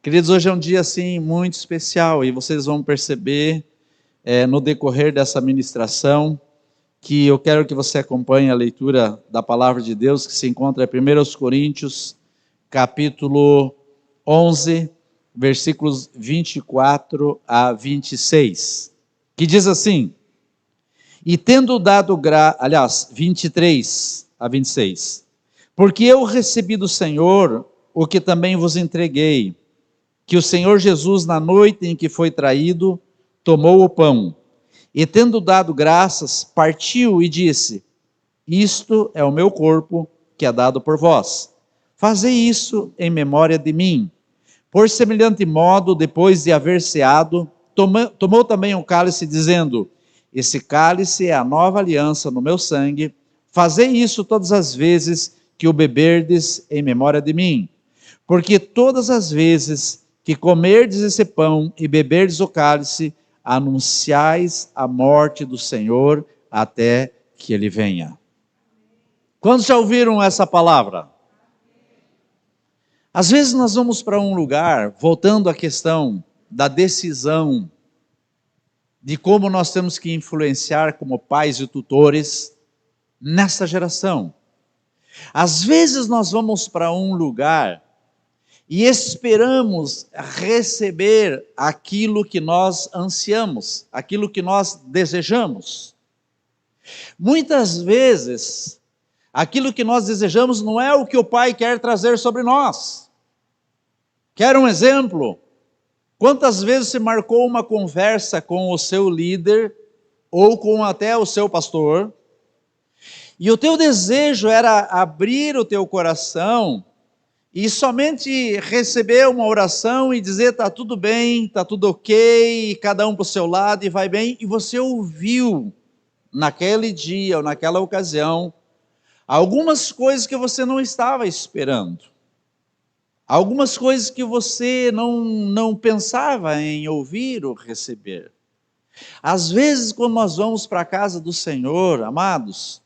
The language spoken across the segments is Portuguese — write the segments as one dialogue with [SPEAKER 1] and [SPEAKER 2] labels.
[SPEAKER 1] Queridos, hoje é um dia assim muito especial e vocês vão perceber no decorrer dessa ministração que eu quero que você acompanhe a leitura da palavra de Deus que se encontra em 1 Coríntios, capítulo 11, versículos 24 a 26, que diz assim: e tendo dado 23 a 26, porque eu recebi do Senhor o que também vos entreguei, que o Senhor Jesus, na noite em que foi traído, tomou o pão, e tendo dado graças, partiu e disse: isto é o meu corpo, que é dado por vós. Fazei isso em memória de mim. Por semelhante modo, depois de haver ceado, tomou também um cálice, dizendo: esse cálice é a nova aliança no meu sangue. Fazei isso todas as vezes que o beberdes em memória de mim. Porque todas as vezes que comerdes esse pão e beberdes o cálice, anunciais a morte do Senhor até que ele venha. Quantos já ouviram essa palavra? Às vezes nós vamos para um lugar, voltando à questão da decisão, de como nós temos que influenciar como pais e tutores nessa geração. Às vezes nós vamos para um lugar e esperamos receber aquilo que nós ansiamos, aquilo que nós desejamos. Muitas vezes, aquilo que nós desejamos não é o que o Pai quer trazer sobre nós. Quer um exemplo? Quantas vezes você marcou uma conversa com o seu líder, ou com até o seu pastor, e o teu desejo era abrir o teu coração, e somente receber uma oração e dizer: está tudo bem, está tudo ok, cada um para o seu lado e vai bem, e você ouviu naquele dia ou naquela ocasião algumas coisas que você não estava esperando, algumas coisas que você não pensava em ouvir ou receber. Às vezes, quando nós vamos para a casa do Senhor, amados,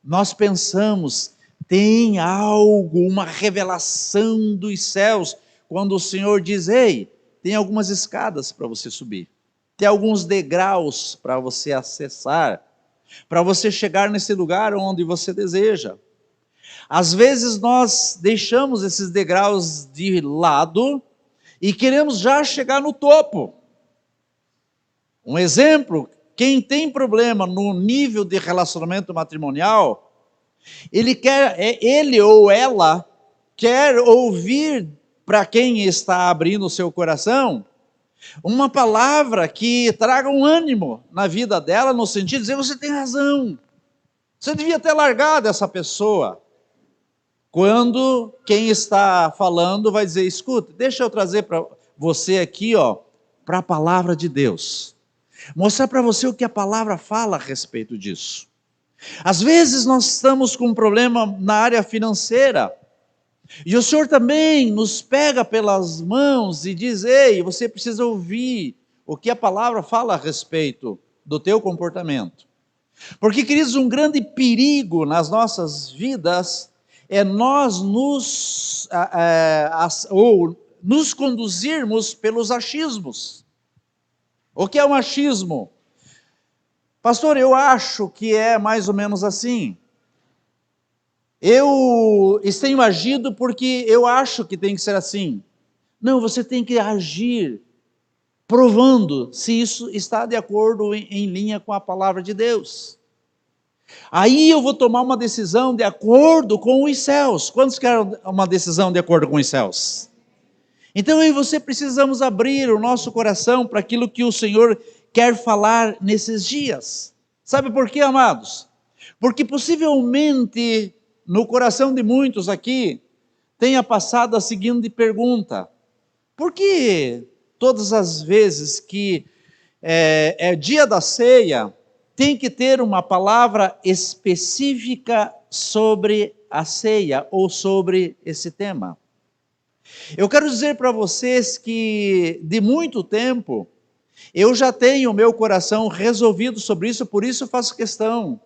[SPEAKER 1] nós pensamos: tem algo, uma revelação dos céus, quando o Senhor diz: ei, tem algumas escadas para você subir, tem alguns degraus para você acessar, para você chegar nesse lugar onde você deseja. Às vezes nós deixamos esses degraus de lado e queremos já chegar no topo. Um exemplo: quem tem problema no nível de relacionamento matrimonial, ele ou ela quer ouvir, para quem está abrindo o seu coração, uma palavra que traga um ânimo na vida dela, no sentido de dizer: você tem razão, você devia ter largado essa pessoa. Quando quem está falando vai dizer: escuta, deixa eu trazer para você aqui, para a palavra de Deus, mostrar para você o que a palavra fala a respeito disso. Às vezes nós estamos com um problema na área financeira, e o Senhor também nos pega pelas mãos e diz: ei, você precisa ouvir o que a palavra fala a respeito do teu comportamento. Porque, queridos, um grande perigo nas nossas vidas é nós nos conduzirmos pelos achismos. O que é um achismo? Pastor, eu acho que é mais ou menos assim. Eu tenho agido porque eu acho que tem que ser assim. Não, você tem que agir provando se isso está de acordo em linha com a palavra de Deus. Aí eu vou tomar uma decisão de acordo com os céus. Quantos querem uma decisão de acordo com os céus? Então eu e você precisamos abrir o nosso coração para aquilo que o Senhor quer falar nesses dias. Sabe por quê, amados? Porque possivelmente no coração de muitos aqui tenha passado a seguinte pergunta: por que todas as vezes que é dia da ceia, tem que ter uma palavra específica sobre a ceia ou sobre esse tema? Eu quero dizer para vocês que de muito tempo eu já tenho o meu coração resolvido sobre isso, por isso eu faço questão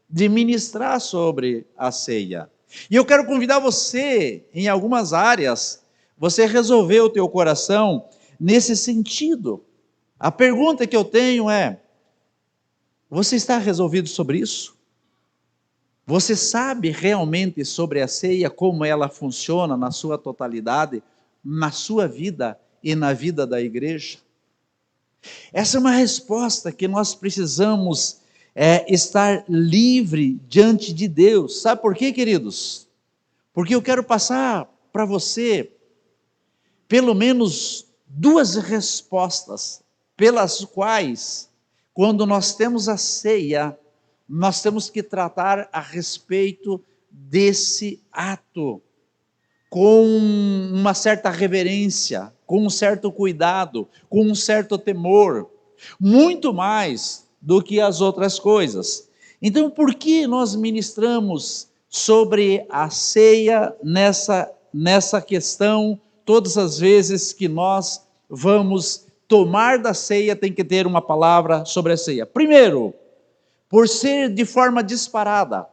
[SPEAKER 1] de ministrar sobre a ceia. E eu quero convidar você, em algumas áreas, você resolver o teu coração nesse sentido. A pergunta que eu tenho é: você está resolvido sobre isso? Você sabe realmente sobre a ceia, como ela funciona na sua totalidade, na sua vida e na vida da igreja? Essa é uma resposta que nós precisamos estar livre diante de Deus. Sabe por quê, queridos? Porque eu quero passar para você pelo menos duas respostas pelas quais, quando nós temos a ceia, nós temos que tratar a respeito desse ato com uma certa reverência, com um certo cuidado, com um certo temor, muito mais do que as outras coisas. Então, por que nós ministramos sobre a ceia nessa questão? Todas as vezes que nós vamos tomar da ceia, tem que ter uma palavra sobre a ceia. Primeiro, por ser de forma disparada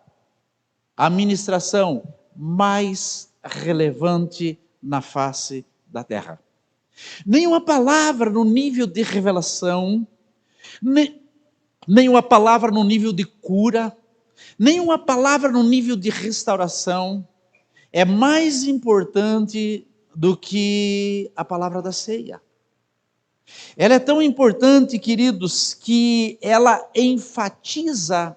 [SPEAKER 1] a ministração mais relevante na face da terra. Nenhuma palavra no nível de revelação, nenhuma palavra no nível de cura, nenhuma palavra no nível de restauração é mais importante do que a palavra da ceia. Ela é tão importante, queridos, que ela enfatiza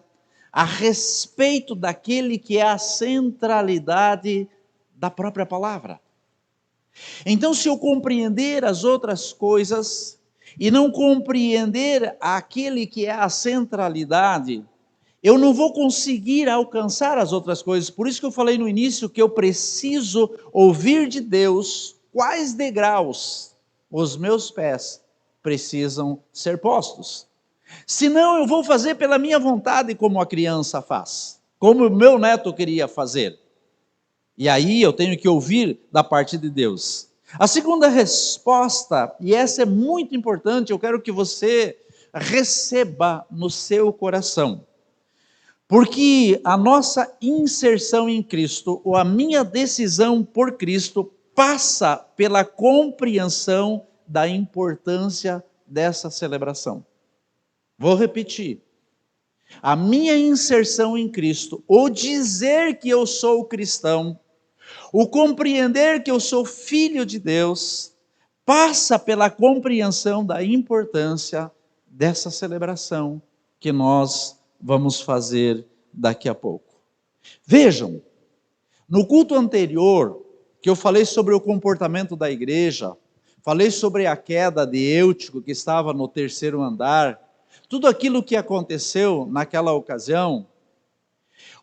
[SPEAKER 1] a respeito daquele que é a centralidade da própria palavra. Então, se eu compreender as outras coisas e não compreender aquele que é a centralidade, eu não vou conseguir alcançar as outras coisas. Por isso que eu falei no início que eu preciso ouvir de Deus quais degraus os meus pés precisam ser postos. Senão eu vou fazer pela minha vontade como a criança faz, como o meu neto queria fazer. E aí eu tenho que ouvir da parte de Deus. A segunda resposta, e essa é muito importante, eu quero que você receba no seu coração. Porque a nossa inserção em Cristo, ou a minha decisão por Cristo, passa pela compreensão da importância dessa celebração. Vou repetir. A minha inserção em Cristo, o dizer que eu sou cristão, o compreender que eu sou filho de Deus, passa pela compreensão da importância dessa celebração que nós vamos fazer daqui a pouco. Vejam, no culto anterior, que eu falei sobre o comportamento da igreja, falei sobre a queda de Eutico, que estava no terceiro andar, tudo aquilo que aconteceu naquela ocasião.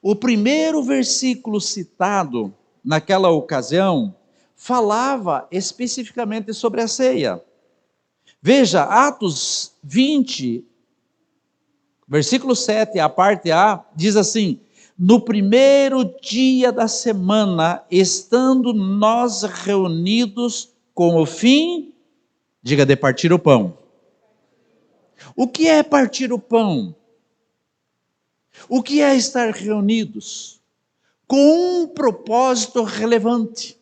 [SPEAKER 1] O primeiro versículo citado naquela ocasião falava especificamente sobre a ceia. Veja, Atos 20, versículo 7, a parte A, diz assim: no primeiro dia da semana, estando nós reunidos com o fim, diga, de partir o pão. O que é partir o pão? O que é estar reunidos? Com um propósito relevante,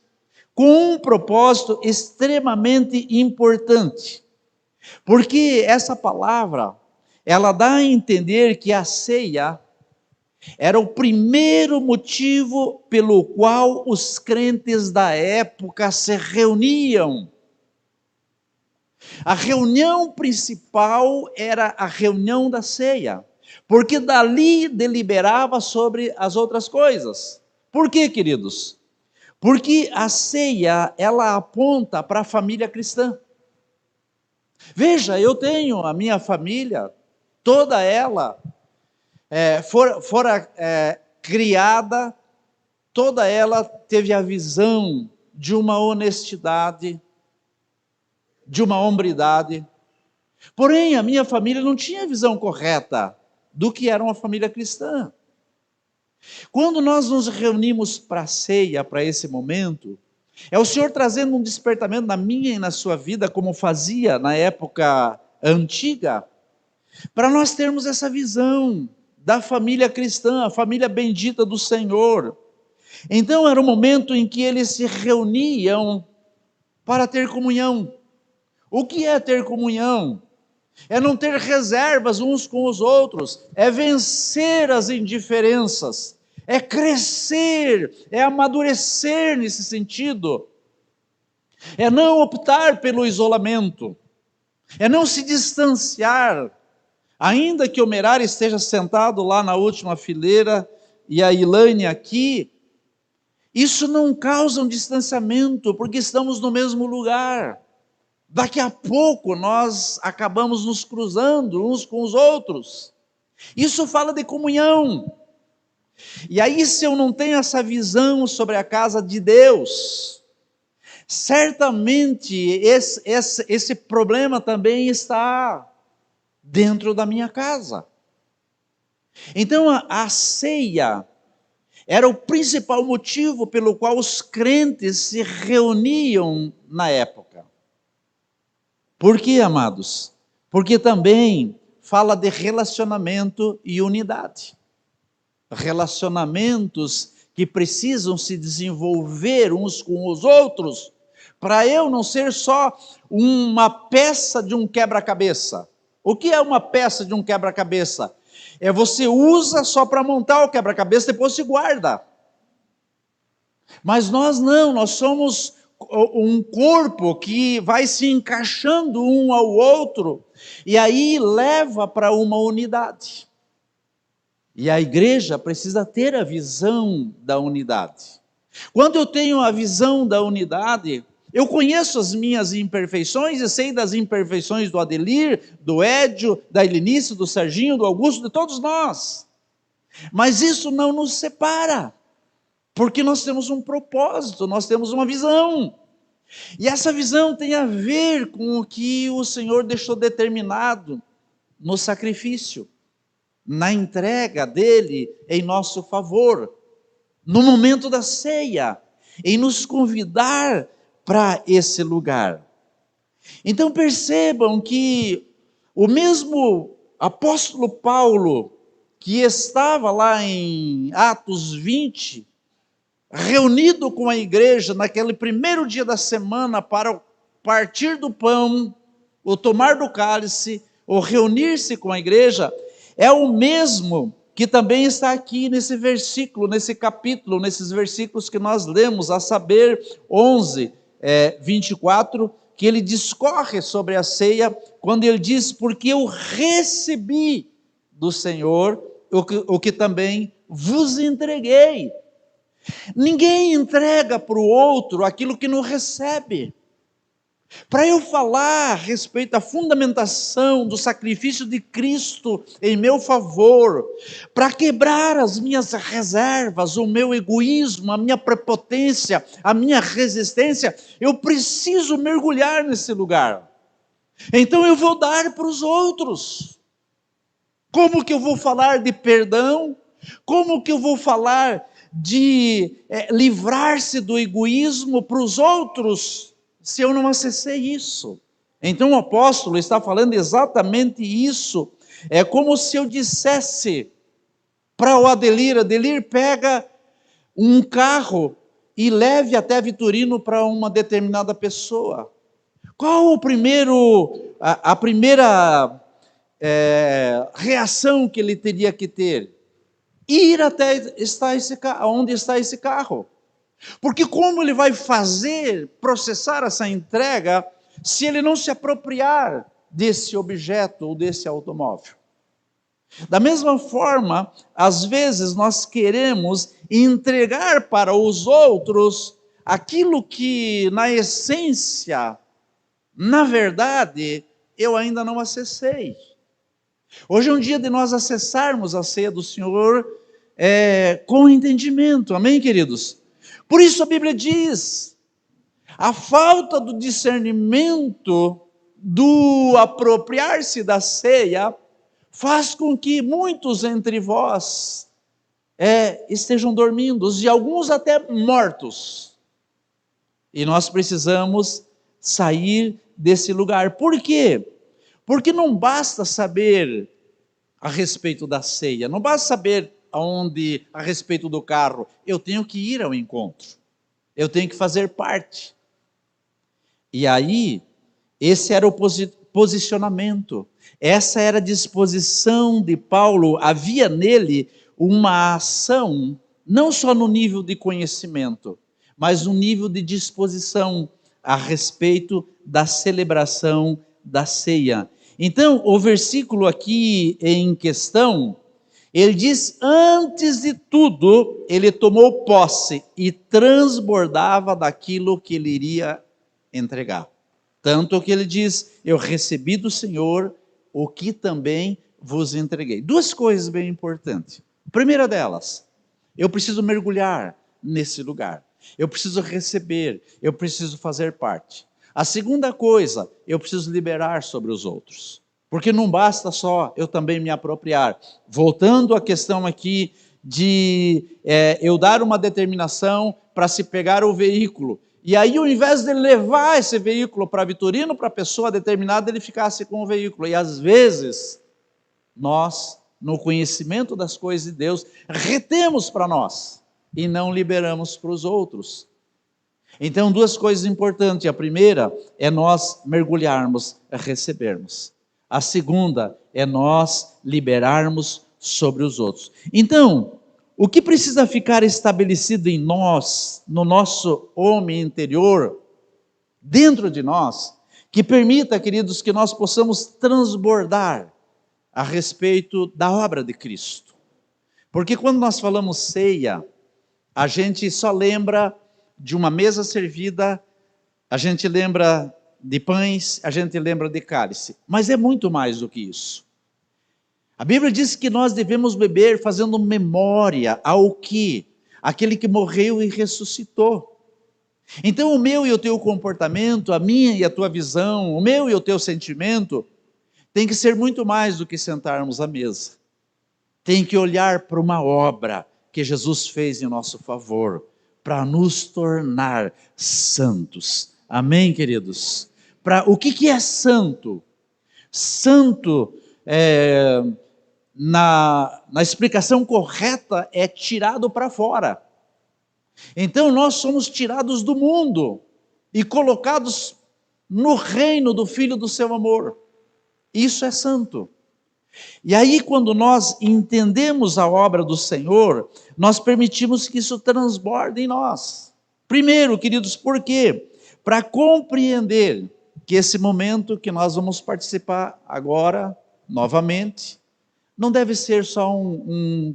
[SPEAKER 1] com um propósito extremamente importante. Porque essa palavra, ela dá a entender que a ceia era o primeiro motivo pelo qual os crentes da época se reuniam. A reunião principal era a reunião da ceia, porque dali deliberava sobre as outras coisas. Por quê, queridos? Porque a ceia, ela aponta para a família cristã. Veja, eu tenho a minha família, toda ela fora criada, toda ela teve a visão de uma honestidade, de uma hombridade. Porém, a minha família não tinha a visão correta do que era uma família cristã. Quando nós nos reunimos para a ceia, para esse momento, é o Senhor trazendo um despertamento na minha e na sua vida, como fazia na época antiga, para nós termos essa visão da família cristã, a família bendita do Senhor. Então era o momento em que eles se reuniam para ter comunhão. O que é ter comunhão? É não ter reservas uns com os outros, é vencer as indiferenças, é crescer, é amadurecer nesse sentido, é não optar pelo isolamento, é não se distanciar, ainda que o Merari esteja sentado lá na última fileira e a Ilane aqui, isso não causa um distanciamento, porque estamos no mesmo lugar. Daqui a pouco nós acabamos nos cruzando uns com os outros. Isso fala de comunhão. E aí, se eu não tenho essa visão sobre a casa de Deus, certamente esse problema também está dentro da minha casa. Então a ceia era o principal motivo pelo qual os crentes se reuniam na época. Por quê, amados? Porque também fala de relacionamento e unidade. Relacionamentos que precisam se desenvolver uns com os outros, para eu não ser só uma peça de um quebra-cabeça. O que é uma peça de um quebra-cabeça? É você usa só para montar o quebra-cabeça, depois se guarda. Mas nós não, nós somos um corpo que vai se encaixando um ao outro, e aí leva para uma unidade. E a igreja precisa ter a visão da unidade. Quando eu tenho a visão da unidade, eu conheço as minhas imperfeições e sei das imperfeições do Adelir, do Édio, da Helenice, do Serginho, do Augusto, de todos nós. Mas isso não nos separa, porque nós temos um propósito, nós temos uma visão. E essa visão tem a ver com o que o Senhor deixou determinado no sacrifício, na entrega dele em nosso favor, no momento da ceia, em nos convidar para esse lugar. Então percebam que o mesmo apóstolo Paulo, que estava lá em Atos 20, reunido com a igreja naquele primeiro dia da semana para partir do pão, o tomar do cálice, ou reunir-se com a igreja, é o mesmo que também está aqui nesse versículo, nesse capítulo, nesses versículos que nós lemos, a saber, 11, 24, que ele discorre sobre a ceia, quando ele diz, porque eu recebi do Senhor o que também vos entreguei. Ninguém entrega para o outro aquilo que não recebe. Para eu falar a respeito da fundamentação do sacrifício de Cristo em meu favor, para quebrar as minhas reservas, o meu egoísmo, a minha prepotência, a minha resistência, eu preciso mergulhar nesse lugar. Então eu vou dar para os outros. Como que eu vou falar de perdão? Como que eu vou falar de livrar-se do egoísmo para os outros, se eu não acessei isso? Então o apóstolo está falando exatamente isso. É como se eu dissesse para o Adelir, pega um carro e leve até Vitorino para uma determinada pessoa. Qual a primeira reação que ele teria que ter? Ir até onde está esse carro. Porque como ele vai processar essa entrega, se ele não se apropriar desse objeto ou desse automóvel? Da mesma forma, às vezes nós queremos entregar para os outros aquilo que, na essência, na verdade, eu ainda não acessei. Hoje é um dia de nós acessarmos a ceia do Senhor com entendimento, amém, queridos? Por isso a Bíblia diz, a falta do discernimento, do apropriar-se da ceia, faz com que muitos entre vós estejam dormindo, e alguns até mortos. E nós precisamos sair desse lugar. Por quê? Porque não basta saber a respeito da ceia. Não basta saber aonde, a respeito do carro. Eu tenho que ir ao encontro. Eu tenho que fazer parte. E aí, esse era o posicionamento. Essa era a disposição de Paulo. Havia nele uma ação, não só no nível de conhecimento, mas no nível de disposição a respeito da celebração da ceia. Então, o versículo aqui em questão, ele diz: antes de tudo, ele tomou posse e transbordava daquilo que ele iria entregar. Tanto que ele diz: eu recebi do Senhor o que também vos entreguei. Duas coisas bem importantes. A primeira delas, eu preciso mergulhar nesse lugar. Eu preciso receber, eu preciso fazer parte. A segunda coisa, eu preciso liberar sobre os outros. Porque não basta só eu também me apropriar. Voltando à questão aqui de eu dar uma determinação para se pegar o veículo. E aí, ao invés de levar esse veículo para Vitorino, para a pessoa determinada, ele ficasse com o veículo. E às vezes, nós, no conhecimento das coisas de Deus, retemos para nós e não liberamos para os outros. Então, duas coisas importantes. A primeira é nós mergulharmos, recebermos. A segunda é nós liberarmos sobre os outros. Então, o que precisa ficar estabelecido em nós, no nosso homem interior, dentro de nós, que permita, queridos, que nós possamos transbordar a respeito da obra de Cristo. Porque quando nós falamos ceia, a gente só lembra de uma mesa servida, a gente lembra de pães, a gente lembra de cálice. Mas é muito mais do que isso. A Bíblia diz que nós devemos beber fazendo memória ao que? Aquele que morreu e ressuscitou. Então o meu e o teu comportamento, a minha e a tua visão, o meu e o teu sentimento, tem que ser muito mais do que sentarmos à mesa. Tem que olhar para uma obra que Jesus fez em nosso favor, para nos tornar santos. Amém, queridos? O que é santo? Santo, na explicação correta, é tirado para fora. Então nós somos tirados do mundo e colocados no reino do Filho do seu amor. Isso é santo. E aí, quando nós entendemos a obra do Senhor, nós permitimos que isso transborde em nós. Primeiro, queridos, por quê? Para compreender que esse momento que nós vamos participar agora, novamente, não deve ser só um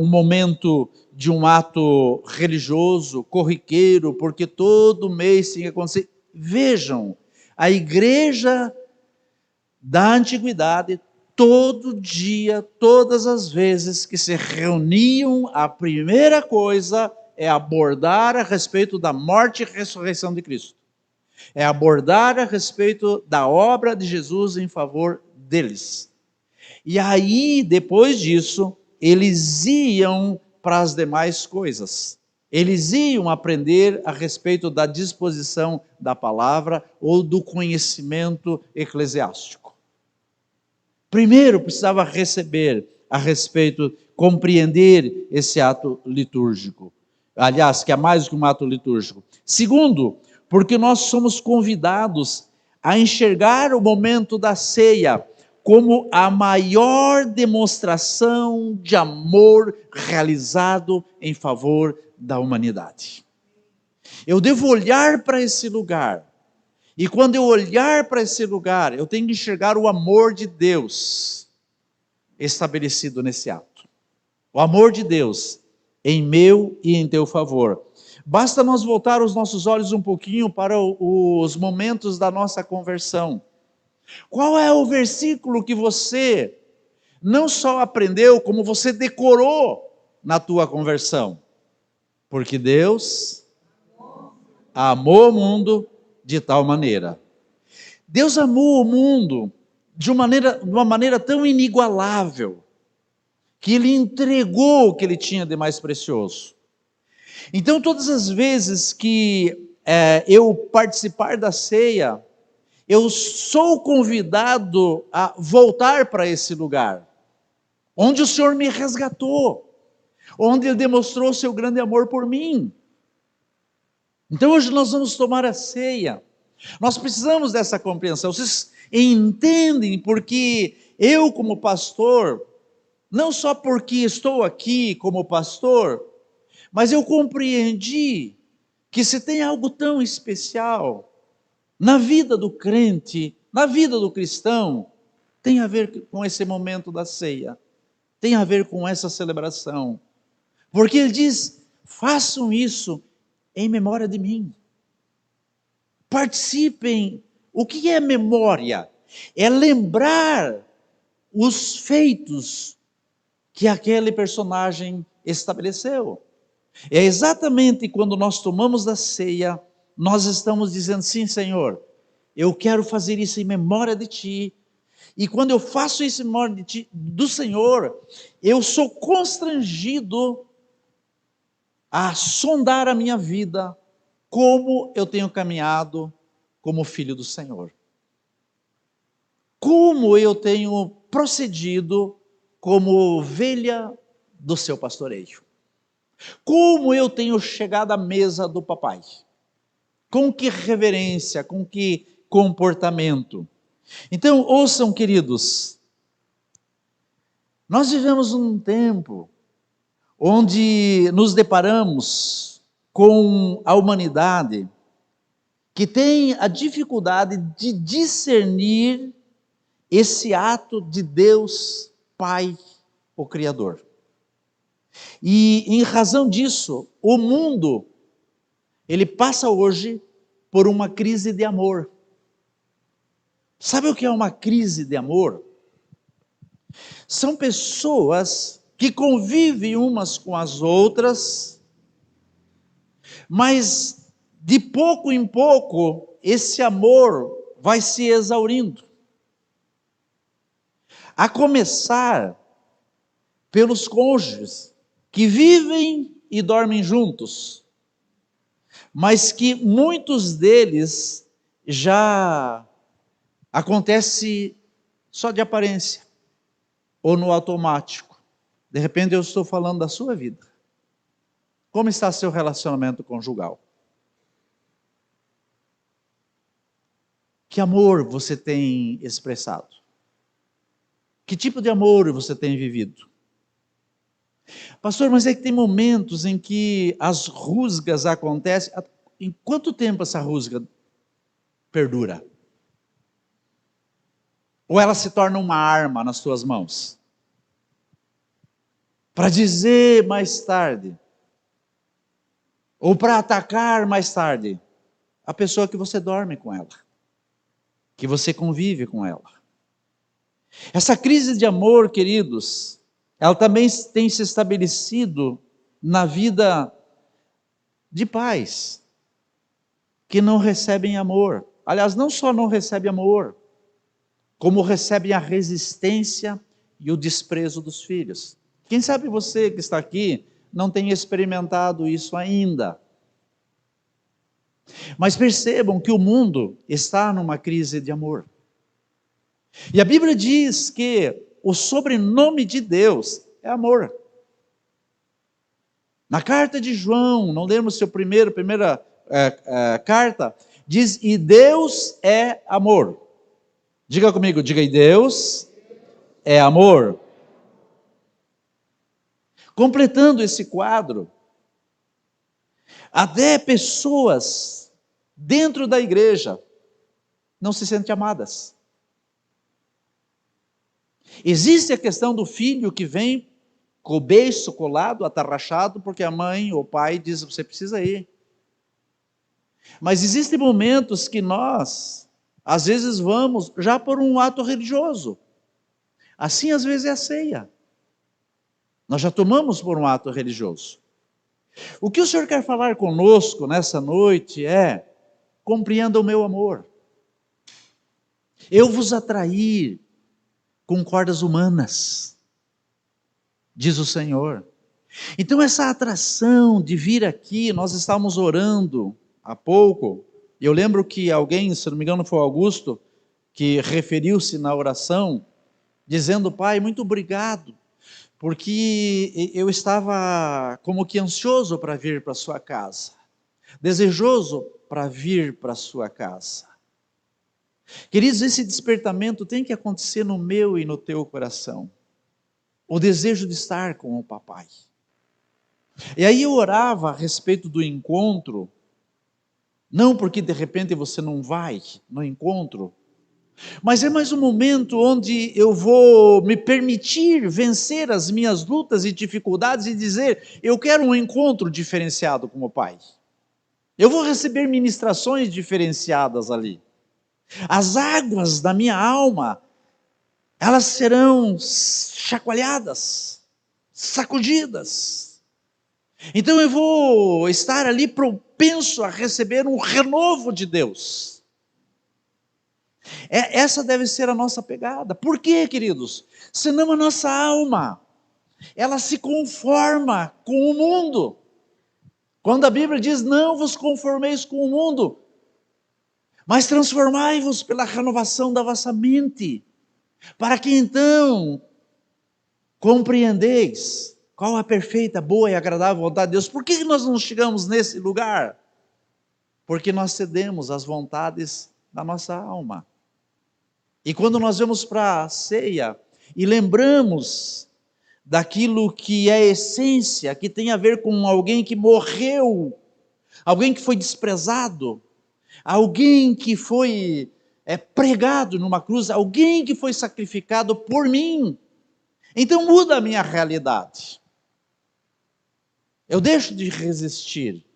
[SPEAKER 1] momento de um ato religioso, corriqueiro, porque todo mês tem que acontecer. Vejam, a igreja da antiguidade, todo dia, todas as vezes que se reuniam, a primeira coisa é abordar a respeito da morte e ressurreição de Cristo. É abordar a respeito da obra de Jesus em favor deles. E aí, depois disso, eles iam para as demais coisas. Eles iam aprender a respeito da disposição da palavra ou do conhecimento eclesiástico. Primeiro, precisava receber a respeito, compreender esse ato litúrgico. Aliás, que é mais do que um ato litúrgico. Segundo, porque nós somos convidados a enxergar o momento da ceia como a maior demonstração de amor realizado em favor da humanidade. Eu devo olhar para esse lugar. E quando eu olhar para esse lugar, eu tenho que enxergar o amor de Deus estabelecido nesse ato. O amor de Deus em meu e em teu favor. Basta nós voltar os nossos olhos um pouquinho para os momentos da nossa conversão. Qual é o versículo que você não só aprendeu, como você decorou na tua conversão? Porque Deus amou o mundo de tal maneira. Deus amou o mundo de uma maneira tão inigualável, que Ele entregou o que Ele tinha de mais precioso. Então, todas as vezes que eu participar da ceia, eu sou convidado a voltar para esse lugar, onde o Senhor me resgatou, onde Ele demonstrou o seu grande amor por mim. Então hoje nós vamos tomar a ceia. Nós precisamos dessa compreensão. Vocês entendem porque eu, como pastor, não só porque estou aqui como pastor, mas eu compreendi que se tem algo tão especial na vida do crente, na vida do cristão, tem a ver com esse momento da ceia, tem a ver com essa celebração. Porque ele diz: façam isso em memória de mim. Participem. O que é memória? É lembrar os feitos que aquele personagem estabeleceu. É exatamente quando nós tomamos da ceia, nós estamos dizendo: sim, Senhor, eu quero fazer isso em memória de Ti. E quando eu faço isso em memória de Ti, do Senhor, eu sou constrangido a sondar a minha vida, como eu tenho caminhado como filho do Senhor. Como eu tenho procedido como ovelha do seu pastoreio. Como eu tenho chegado à mesa do papai. Com que reverência, com que comportamento. Então, ouçam, queridos, nós vivemos um tempo onde nos deparamos com a humanidade que tem a dificuldade de discernir esse ato de Deus Pai, o Criador. E em razão disso, o mundo, ele passa hoje por uma crise de amor. Sabe o que é uma crise de amor? São pessoas que convivem umas com as outras, mas de pouco em pouco esse amor vai se exaurindo. A começar pelos cônjuges que vivem e dormem juntos, mas que muitos deles já acontece só de aparência ou no automático. De repente eu estou falando da sua vida. Como está seu relacionamento conjugal? Que amor você tem expressado? Que tipo de amor você tem vivido? Pastor, mas é que tem momentos em que as rusgas acontecem. Em quanto tempo essa rusga perdura? Ou ela se torna uma arma nas suas mãos? Para dizer mais tarde, ou para atacar mais tarde, a pessoa que você dorme com ela, que você convive com ela. Essa crise de amor, queridos, ela também tem se estabelecido na vida de pais que não recebem amor. Aliás, não só não recebem amor, como recebem a resistência e o desprezo dos filhos. Quem sabe você que está aqui não tem experimentado isso ainda. Mas percebam que o mundo está numa crise de amor. E a Bíblia diz que o sobrenome de Deus é amor. Na carta de João, não lemos seu primeira carta, diz: e Deus é amor. Diga comigo, diga: e Deus é amor. Completando esse quadro, até pessoas dentro da igreja não se sentem amadas. Existe a questão do filho que vem com o beiço colado, atarrachado, porque a mãe ou o pai diz: você precisa ir. Mas existem momentos que nós, às vezes, vamos já por um ato religioso. Assim, às vezes, é a ceia. Nós já tomamos por um ato religioso. O que o Senhor quer falar conosco nessa noite é: compreenda o meu amor. Eu vos atraí com cordas humanas, diz o Senhor. Então essa atração de vir aqui, nós estávamos orando há pouco, Eu lembro que alguém, se não me engano foi o Augusto, que referiu-se na oração, dizendo: Pai, muito obrigado, porque eu estava como que ansioso para vir para a sua casa, desejoso para vir para a sua casa. Queridos, esse despertamento tem que acontecer no meu e no teu coração, o desejo de estar com o papai. E aí eu orava a respeito do encontro, não porque de repente você não vai no encontro, mas é mais um momento onde eu vou me permitir vencer as minhas lutas e dificuldades e dizer: eu quero um encontro diferenciado com o Pai. Eu vou receber ministrações diferenciadas ali. As águas da minha alma, elas serão chacoalhadas, sacudidas. Então eu vou estar ali propenso a receber um renovo de Deus. Essa deve ser a nossa pegada. Por quê, queridos? Senão a nossa alma, ela se conforma com o mundo. Quando a Bíblia diz: não vos conformeis com o mundo, mas transformai-vos pela renovação da vossa mente, para que então compreendeis qual a perfeita, boa e agradável vontade de Deus. Por que nós não chegamos nesse lugar? Porque nós cedemos às vontades da nossa alma. E quando nós vamos para a ceia e lembramos daquilo que é essência, que tem a ver com alguém que morreu, alguém que foi desprezado, alguém que foi pregado numa cruz, alguém que foi sacrificado por mim, então muda a minha realidade. Eu deixo de resistir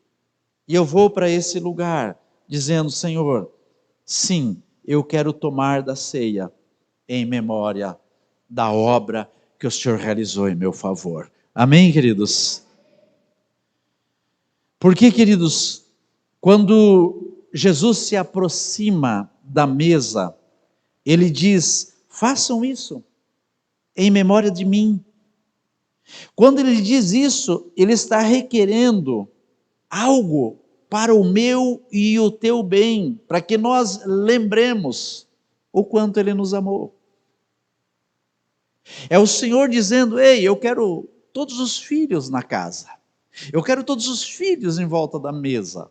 [SPEAKER 1] e eu vou para esse lugar dizendo: Senhor, sim, eu quero tomar da ceia em memória da obra que o Senhor realizou em meu favor. Amém, queridos? Porque, queridos, quando Jesus se aproxima da mesa, ele diz: façam isso em memória de mim. Quando ele diz isso, ele está requerendo algo para o meu e o teu bem, para que nós lembremos o quanto ele nos amou. É o Senhor dizendo: ei, eu quero todos os filhos na casa, eu quero todos os filhos em volta da mesa,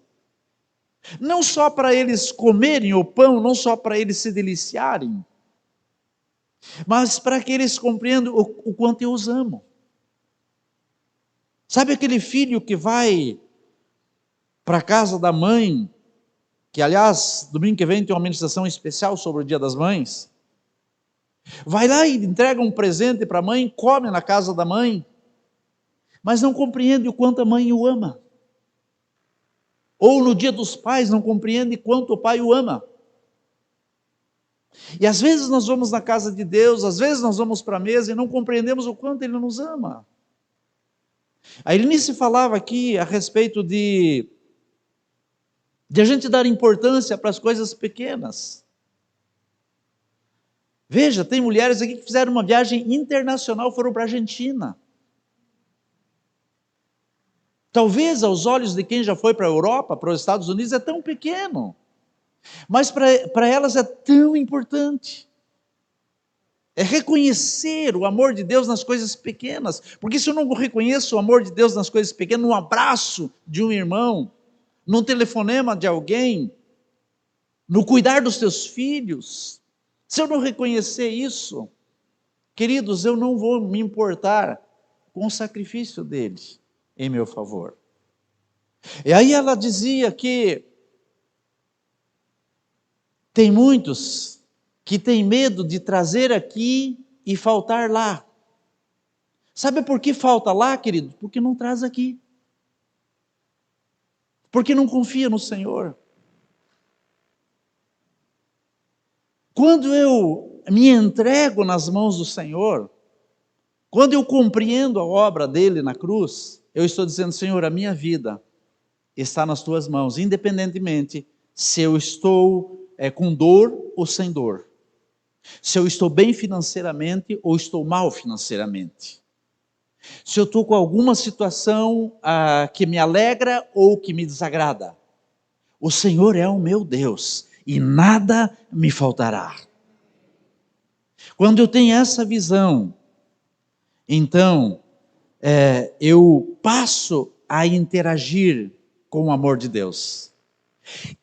[SPEAKER 1] não só para eles comerem o pão, não só para eles se deliciarem, mas para que eles compreendam o quanto eu os amo. Sabe aquele filho que vai para a casa da mãe, que aliás, domingo que vem tem uma ministração especial sobre o Dia das Mães, vai lá e entrega um presente para a mãe, come na casa da mãe, mas não compreende o quanto a mãe o ama. Ou no Dia dos Pais não compreende quanto o pai o ama. E às vezes nós vamos na casa de Deus, às vezes nós vamos para a mesa e não compreendemos o quanto Ele nos ama. A Elinice falava aqui a respeito de a gente dar importância para as coisas pequenas. Veja, tem mulheres aqui que fizeram uma viagem internacional, foram para a Argentina. Talvez aos olhos de quem já foi para a Europa, para os Estados Unidos, é tão pequeno, mas para elas é tão importante. É reconhecer o amor de Deus nas coisas pequenas, porque se eu não reconheço o amor de Deus nas coisas pequenas, num abraço de um irmão, num telefonema de alguém, no cuidar dos teus filhos, se eu não reconhecer isso, queridos, eu não vou me importar com o sacrifício deles em meu favor. E aí ela dizia que tem muitos que têm medo de trazer aqui e faltar lá. Sabe por que falta lá, querido? Porque não traz aqui. Porque não confia no Senhor. Quando eu me entrego nas mãos do Senhor, quando eu compreendo a obra dele na cruz, eu estou dizendo: Senhor, a minha vida está nas tuas mãos, independentemente se eu estou com dor ou sem dor, se eu estou bem financeiramente ou estou mal financeiramente, se eu estou com alguma situação que me alegra ou que me desagrada, O Senhor é o meu Deus e nada me faltará. Quando eu tenho essa visão, então eu passo a interagir com o amor de Deus.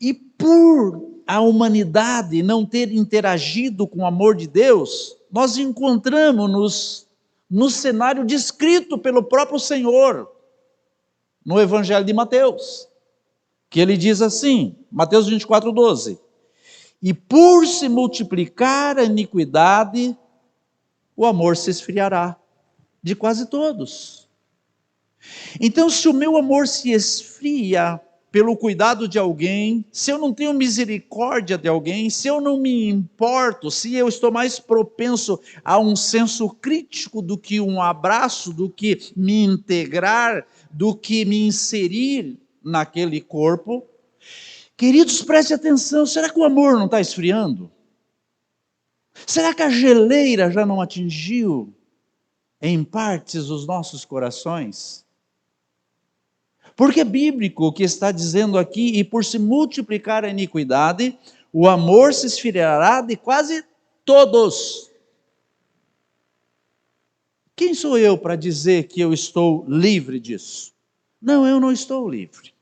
[SPEAKER 1] E por a humanidade não ter interagido com o amor de Deus, nós encontramos-nos no cenário descrito pelo próprio Senhor, no Evangelho de Mateus, que ele diz assim, Mateus 24:12, e por se multiplicar a iniquidade, o amor se esfriará de quase todos. Então, se o meu amor se esfria pelo cuidado de alguém, se eu não tenho misericórdia de alguém, se eu não me importo, se eu estou mais propenso a um senso crítico do que um abraço, do que me integrar, do que me inserir naquele corpo, queridos, preste atenção, será que o amor não está esfriando? Será que a geleira já não atingiu em partes os nossos corações? Porque é bíblico o que está dizendo aqui, e por se multiplicar a iniquidade, o amor se esfriará de quase todos. Quem sou eu para dizer que eu estou livre disso? Não, eu não estou livre.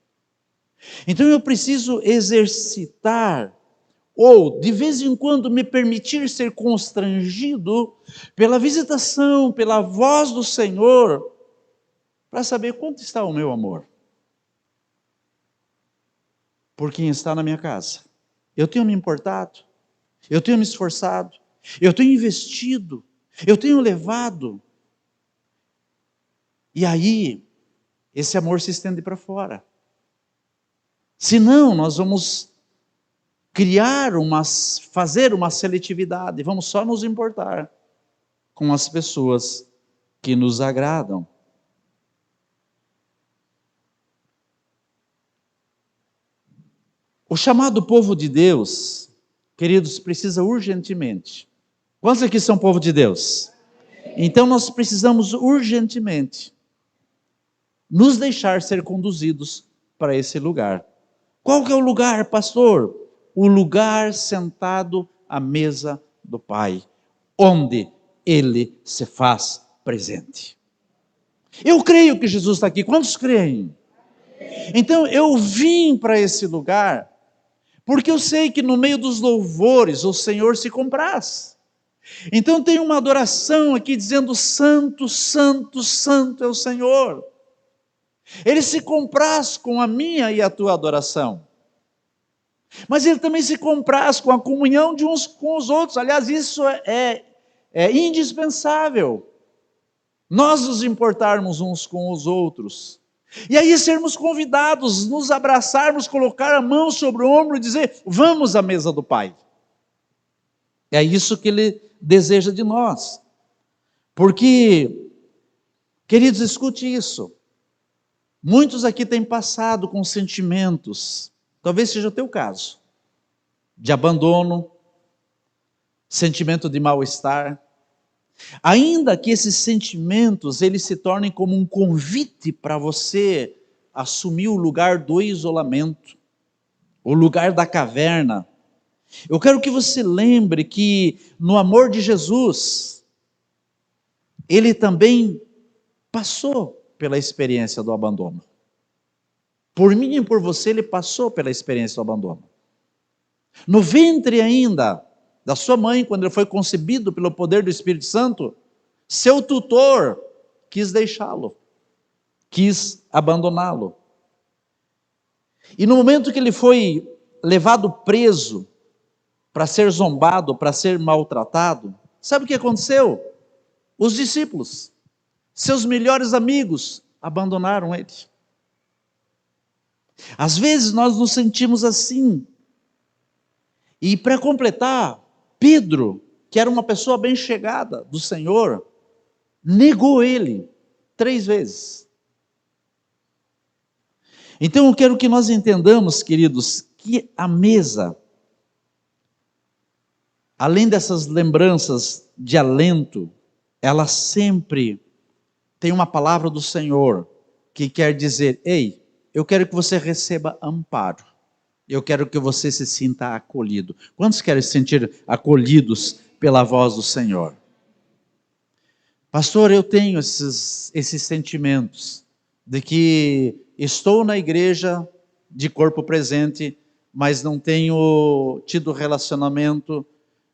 [SPEAKER 1] Então eu preciso exercitar, ou de vez em quando me permitir ser constrangido pela visitação, pela voz do Senhor, para saber quanto está o meu amor por quem está na minha casa. Eu tenho me importado, eu tenho me esforçado, eu tenho investido, eu tenho levado. E aí, esse amor se estende para fora. Senão, nós vamos fazer uma seletividade, vamos só nos importar com as pessoas que nos agradam. O chamado povo de Deus, queridos, precisa urgentemente. Quantos aqui são povo de Deus? Então nós precisamos urgentemente nos deixar ser conduzidos para esse lugar. Qual que é o lugar, pastor? O lugar sentado à mesa do Pai, onde Ele se faz presente. Eu creio que Jesus está aqui. Quantos creem? Então eu vim para esse lugar porque eu sei que no meio dos louvores o Senhor se compraz. Então tem uma adoração aqui dizendo santo, santo, santo é o Senhor. Ele se compraz com a minha e a tua adoração. Mas Ele também se compraz com a comunhão de uns com os outros. Aliás, isso é indispensável. Nós nos importarmos uns com os outros. E aí sermos convidados, nos abraçarmos, colocar a mão sobre o ombro e dizer, vamos à mesa do Pai. É isso que Ele deseja de nós. Porque, queridos, escute isso. Muitos aqui têm passado com sentimentos, talvez seja o teu caso, de abandono, sentimento de mal-estar. Ainda que esses sentimentos, eles se tornem como um convite para você assumir o lugar do isolamento, o lugar da caverna. Eu quero que você lembre que no amor de Jesus, Ele também passou pela experiência do abandono. Por mim e por você, Ele passou pela experiência do abandono. No ventre ainda da sua mãe, quando ele foi concebido pelo poder do Espírito Santo, seu tutor quis deixá-lo, quis abandoná-lo. E no momento que ele foi levado preso, para ser zombado, para ser maltratado, sabe o que aconteceu? Os discípulos, seus melhores amigos, abandonaram ele. Às vezes nós nos sentimos assim. E para completar, Pedro, que era uma pessoa bem chegada do Senhor, negou ele 3 vezes. Então eu quero que nós entendamos, queridos, que a mesa, além dessas lembranças de alento, ela sempre tem uma palavra do Senhor que quer dizer, ei, eu quero que você receba amparo. Eu quero que você se sinta acolhido. Quantos querem se sentir acolhidos pela voz do Senhor? Pastor, eu tenho esses sentimentos de que estou na igreja de corpo presente, mas não tenho tido relacionamento.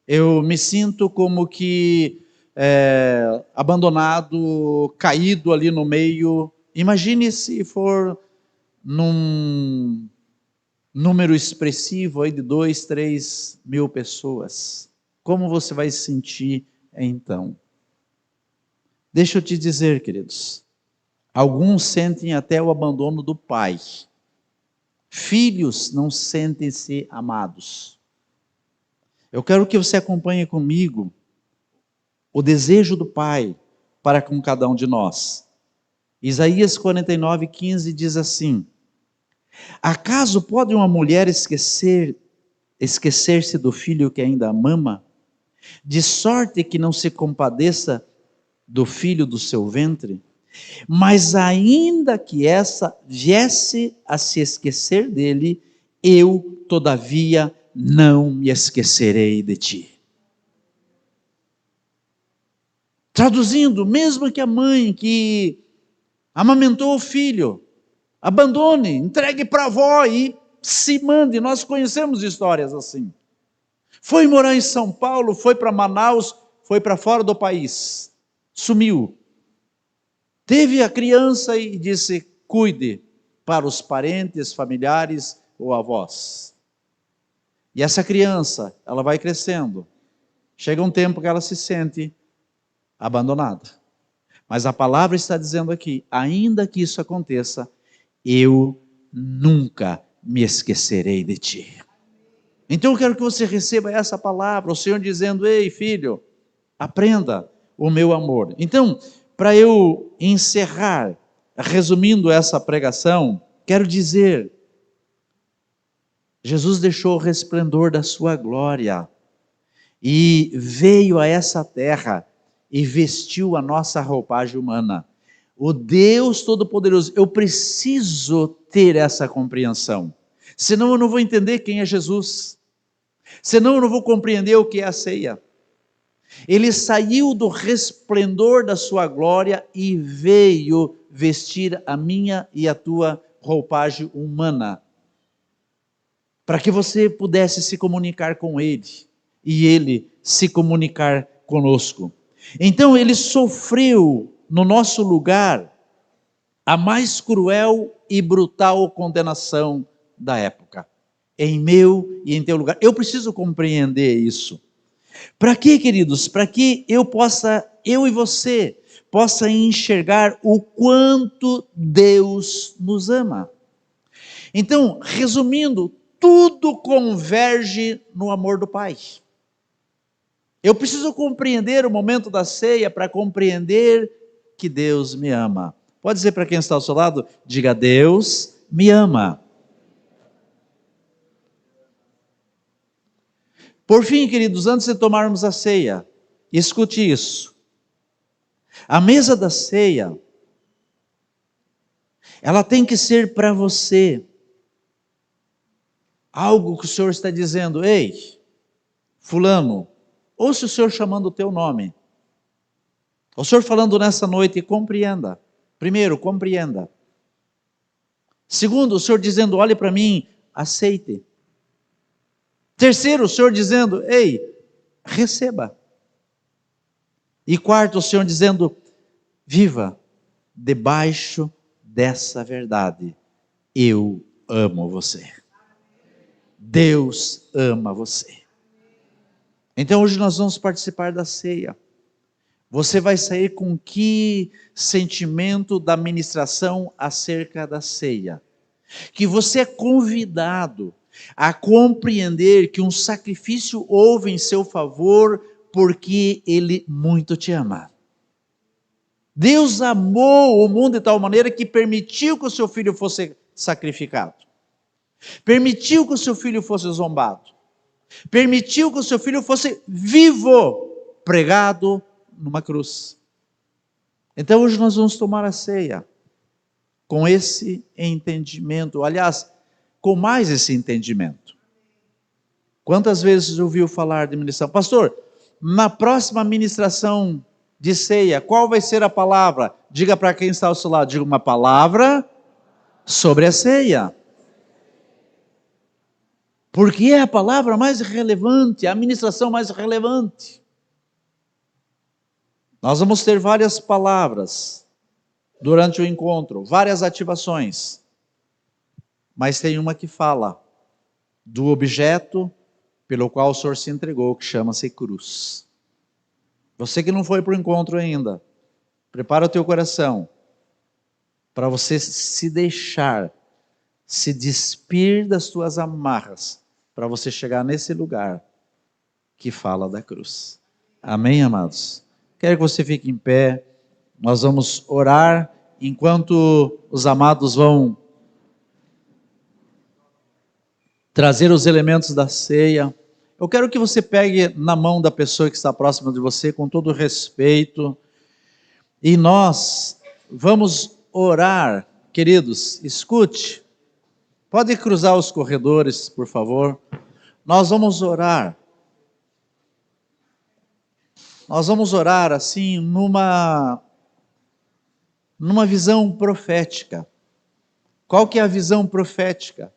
[SPEAKER 1] Eu me sinto como que abandonado, caído ali no meio. Imagine se for num número expressivo aí de 2, 3 mil pessoas. Como você vai se sentir então? Deixa eu te dizer, queridos, alguns sentem até o abandono do pai. Filhos não sentem-se amados. Eu quero que você acompanhe comigo o desejo do pai para com cada um de nós. Isaías 49:15 diz assim: acaso pode uma mulher esquecer-se do filho que ainda mama, de sorte que não se compadeça do filho do seu ventre? Mas ainda que essa viesse a se esquecer dele, eu, todavia, não me esquecerei de ti. Traduzindo, mesmo que a mãe que amamentou o filho abandone, entregue para a avó e se mande. Nós conhecemos histórias assim. Foi morar em São Paulo, foi para Manaus, foi para fora do país, sumiu. Teve a criança e disse: cuide para os parentes, familiares ou avós. E essa criança, ela vai crescendo. Chega um tempo que ela se sente abandonada. Mas a palavra está dizendo aqui: ainda que isso aconteça, eu nunca me esquecerei de ti. Então eu quero que você receba essa palavra, o Senhor dizendo: ei filho, aprenda o meu amor. Então, para eu encerrar, resumindo essa pregação, quero dizer, Jesus deixou o resplendor da sua glória e veio a essa terra e vestiu a nossa roupagem humana. O Deus Todo-Poderoso, eu preciso ter essa compreensão, senão eu não vou entender quem é Jesus, senão eu não vou compreender o que é a ceia. Ele saiu do resplendor da sua glória e veio vestir a minha e a tua roupagem humana, para que você pudesse se comunicar com Ele, e Ele se comunicar conosco. Então ele sofreu no nosso lugar a mais cruel e brutal condenação da época, em meu e em teu lugar. Eu preciso compreender isso. Para quê, queridos? Para que eu e você, possa enxergar o quanto Deus nos ama. Então, resumindo, tudo converge no amor do Pai. Eu preciso compreender o momento da ceia para compreender que Deus me ama. Pode dizer para quem está ao seu lado? Diga: Deus me ama. Por fim, queridos, antes de tomarmos a ceia, escute isso. A mesa da ceia, ela tem que ser para você algo que o Senhor está dizendo: ei, fulano, ouça o Senhor chamando o teu nome. O Senhor falando nessa noite: compreenda. Primeiro, compreenda. Segundo, o Senhor dizendo: olhe para mim, aceite. Terceiro, o Senhor dizendo: ei, receba. E quarto, o Senhor dizendo: viva debaixo dessa verdade. Eu amo você. Deus ama você. Então hoje nós vamos participar da ceia. Você vai sair com que sentimento da ministração acerca da ceia? Que você é convidado a compreender que um sacrifício houve em seu favor, porque Ele muito te ama. Deus amou o mundo de tal maneira que permitiu que o seu filho fosse sacrificado. Permitiu que o seu filho fosse zombado. Permitiu que o seu filho fosse vivo, pregado numa cruz. Então hoje nós vamos tomar a ceia com esse entendimento. Aliás, com mais esse entendimento. Quantas vezes ouviu falar de ministração? Pastor, na próxima ministração de ceia, qual vai ser a palavra? Diga para quem está ao seu lado, diga uma palavra sobre a ceia. Porque é a palavra mais relevante, a ministração mais relevante. Nós vamos ter várias palavras durante o encontro, várias ativações. Mas tem uma que fala do objeto pelo qual o Senhor se entregou, que chama-se cruz. Você que não foi para o encontro ainda, prepara o teu coração para você se deixar, se despir das tuas amarras, para você chegar nesse lugar que fala da cruz. Amém, amados? Quero que você fique em pé, nós vamos orar enquanto os amados vão trazer os elementos da ceia. Eu quero que você pegue na mão da pessoa que está próxima de você, com todo respeito, e nós vamos orar. Queridos, escute, pode cruzar os corredores, por favor. Nós vamos orar. Nós vamos orar assim, numa visão profética. Qual que é a visão profética?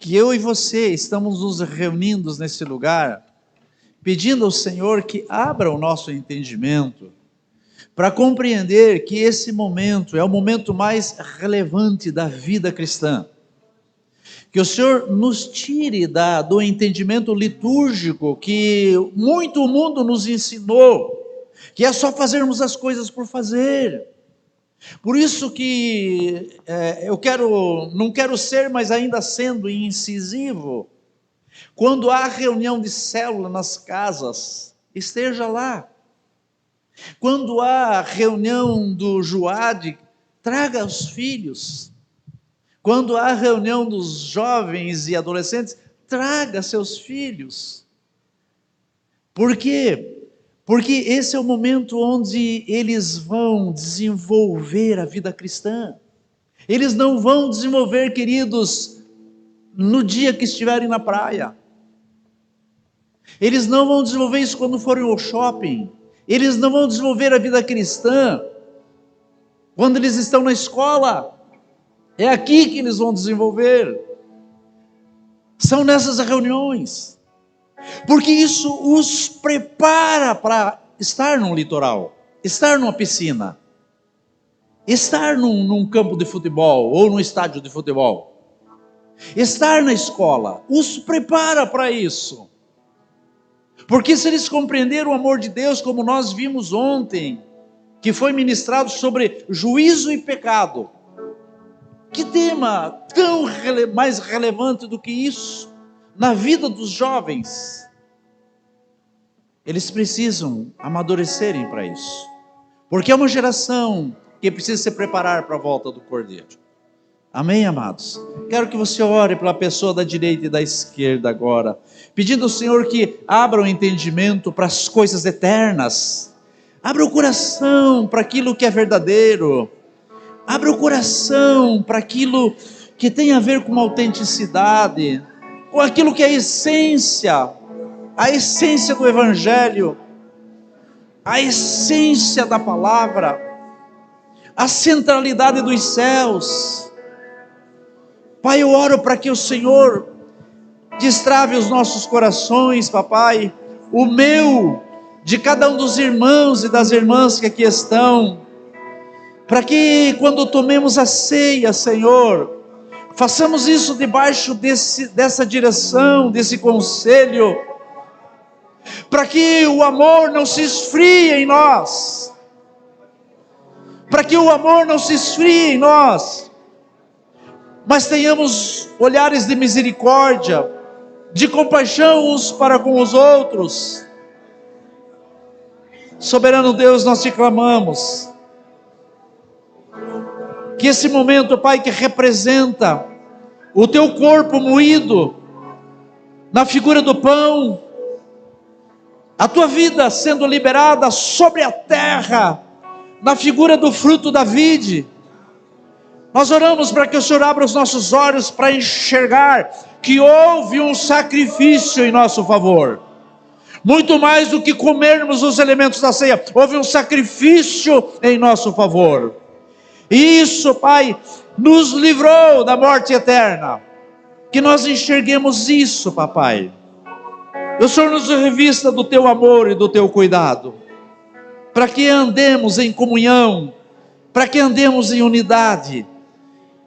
[SPEAKER 1] Que eu e você estamos nos reunindo nesse lugar, pedindo ao Senhor que abra o nosso entendimento, para compreender que esse momento é o momento mais relevante da vida cristã. Que o Senhor nos tire do entendimento litúrgico que muito o mundo nos ensinou, que é só fazermos as coisas por fazer. Por isso que não quero ser, mas ainda sendo incisivo, quando há reunião de célula nas casas, esteja lá. Quando há reunião do Juad, traga os filhos. Quando há reunião dos jovens e adolescentes, traga seus filhos. Por quê? Porque esse é o momento onde eles vão desenvolver a vida cristã. Eles não vão desenvolver, queridos, no dia que estiverem na praia. Eles não vão desenvolver isso quando forem ao shopping. Eles não vão desenvolver a vida cristã quando eles estão na escola. É aqui que eles vão desenvolver. São nessas reuniões. Porque isso os prepara para estar num litoral, estar numa piscina, estar num campo de futebol ou num estádio de futebol, estar na escola, os prepara para isso. Porque se eles compreenderam o amor de Deus, como nós vimos ontem, que foi ministrado sobre juízo e pecado, que tema tão mais relevante do que isso na vida dos jovens? Eles precisam amadurecerem para isso, porque é uma geração que precisa se preparar para a volta do Cordeiro. Amém, amados? Quero que você ore pela pessoa da direita e da esquerda agora, pedindo ao Senhor que abra o entendimento para as coisas eternas, abra o coração para aquilo que é verdadeiro, abra o coração para aquilo que tem a ver com uma autenticidade, com aquilo que é a essência do Evangelho, a essência da palavra, a centralidade dos céus. Pai, eu oro para que o Senhor destrave os nossos corações, papai, o meu, de cada um dos irmãos e das irmãs que aqui estão, para que quando tomemos a ceia, Senhor, façamos isso debaixo dessa direção, desse conselho, para que o amor não se esfrie em nós, para que o amor não se esfrie em nós, mas tenhamos olhares de misericórdia, de compaixão uns para com os outros. Soberano Deus, nós te clamamos, que esse momento, Pai, que representa o teu corpo moído na figura do pão, a tua vida sendo liberada sobre a terra na figura do fruto da vide, Nós oramos para que o Senhor abra os nossos olhos para enxergar que houve um sacrifício em nosso favor. Muito mais do que comermos os elementos da ceia, houve um sacrifício em nosso favor. E isso, Pai, nos livrou da morte eterna. Que nós enxerguemos isso, Papai. O Senhor nos revista do Teu amor e do Teu cuidado, para que andemos em comunhão, para que andemos em unidade,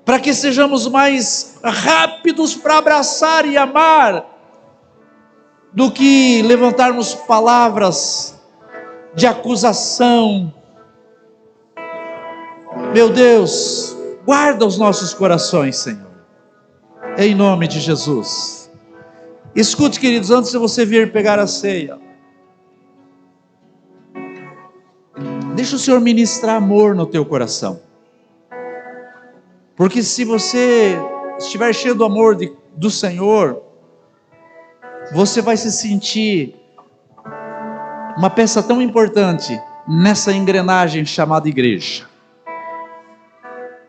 [SPEAKER 1] para que sejamos mais rápidos para abraçar e amar, do que levantarmos palavras de acusação. Meu Deus, guarda os nossos corações, Senhor, em nome de Jesus. Escute, queridos, antes de você vir pegar a ceia, deixa o Senhor ministrar amor no teu coração, porque se você estiver cheio do amor do Senhor, você vai se sentir uma peça tão importante nessa engrenagem chamada igreja.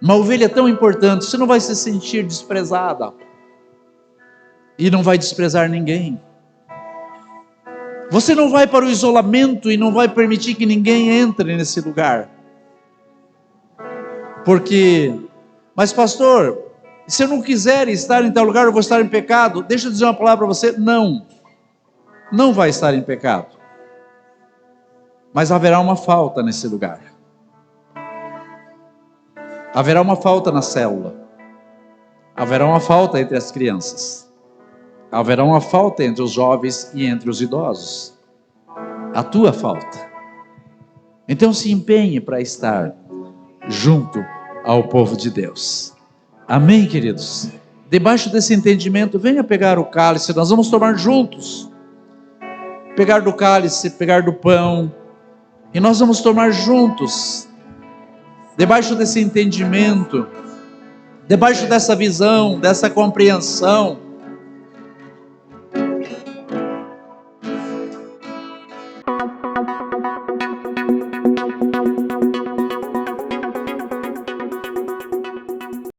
[SPEAKER 1] Uma ovelha tão importante, você não vai se sentir desprezada. E não vai desprezar ninguém. Você não vai para o isolamento e não vai permitir que ninguém entre nesse lugar. Mas pastor, se eu não quiser estar em tal lugar, eu vou estar em pecado. Deixa eu dizer uma palavra para você: não vai estar em pecado. Mas haverá uma falta nesse lugar. Haverá uma falta na célula. Haverá uma falta entre as crianças. Haverá uma falta entre os jovens e entre os idosos. A tua falta. Então se empenhe para estar junto ao povo de Deus. Amém, queridos? Debaixo desse entendimento, venha pegar o cálice, nós vamos tomar juntos. Pegar do cálice, pegar do pão, e nós vamos tomar juntos. Debaixo desse entendimento, debaixo dessa visão, dessa compreensão,